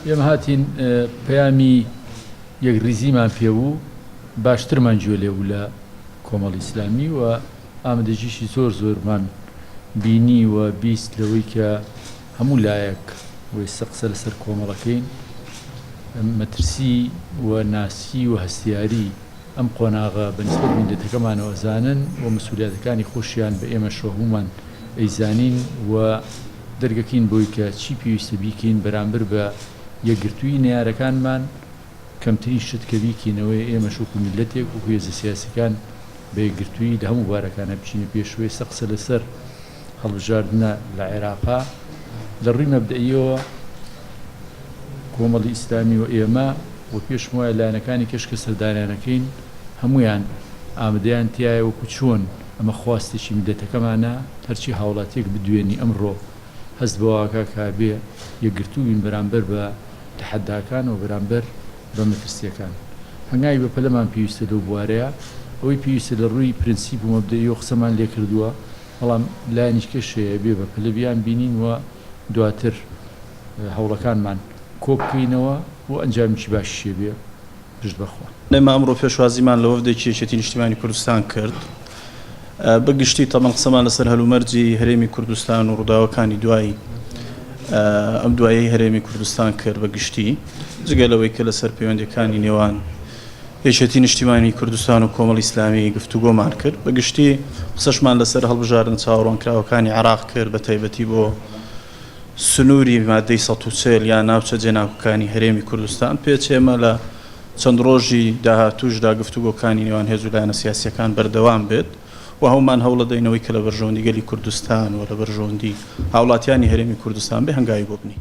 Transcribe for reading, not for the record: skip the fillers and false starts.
ئێمە هاتین پەیامی یەکریزیمان پێبوو باشترمان گوێ لێبوو لە کۆمەڵی ئیسلامی و ئامادەجیشی زۆرمان بینی و بیست لەوەی کە هەموو لایەک وێستە قسە لەسەر کۆمەڵەکەین مەترسی و ناسی و هەستیاری ئەم قۆناغە بەنسبەت میلەتەکەمانەوە زانن و مەسئولیەتەکانی خۆشیان بە ئێمە شەهومان ئەیزانین و دەرگەکەین بۆی کە چی پێویستە بیکەین بەرامبەر بە یەکگرتووی نەیارەکانمان کەمترین شت کە بیکەینەوەی ئێمە شوکو میلەتێک و هێزە سیاسیەکان بە یەکگرتووی لە هەموو بارەکانە بچینە پێشوەی قسە لەسەر هەڵبژاردنە لە عێراقا لە ڕووی مەبدەئیەوە کۆمەڵی ئیسلامی و ئێمە و پێشم وایە لایەنەکانی کەشکە سەردانیانەکەین هەمویان ئامادەیان تایە وەکو چۆن ئەمە خواستێکی میلەتەکەمانە هەرچی هاوڵاتیەک بدوێنی ئەمڕۆ هەست بەواکە کابێ یەکگرتووین بەرامبەر بە تەحەداکان و بەرامبەر بە مەترسیەکان هەنگاوی بە پەلەمان پێویستە لەو بوارەیە ئەوەی پێویستە لە ڕووی پرینسیپ و مەبدەئی و قسەمان لێ کردووە بەڵام لایەنیش کەشەیە بێ بە پەلە بیان بینین و دواتر هەوڵەکانمان کۆبکەینەوە و ئەنجامێکی باشی بێ پشت بەخوا. ئێمە ئەمڕۆ پێشوازیمان لە وەفدێکی یەکێتی نیشتیمانی کوردستان کرد بەگشتی تەمەن قسەمان لەسەر هەلومەرجی هەرێمی کوردستان و ڕووداوەکانی دوایی ئەم دوایەی هەرێمی کوردستان کرد بەگشتی جگەلەوەی کە لەسەر پەیوەندیەکانی نێوان یەکێتی نیشتیمانی کوردستان و کۆمەڵی ئیسلامی گفتوگۆمان کرد بەگشتی قسەشمان لەسەر هەڵبژاردن چاوەڕوانکراوەکانی عێراق کرد بە تایبەتی بۆ سنووری مادەی 140 یان ناوچە جێناوەکانی هەرێمی کوردستان پێچێمە لە چەند ڕۆژی داهاتووشدا گفتوگۆکانی نێوان هێز و لایەنە سیاسیەکان بەردەوام بێت و هەومان هەوڵە دەینەوەی کە لە بەرژەوەندی گەلی کوردستان و لە بەرژەوەندی هاوڵاتیانی هەرێمی کوردستان بێ هەنگاوی بۆ بنی.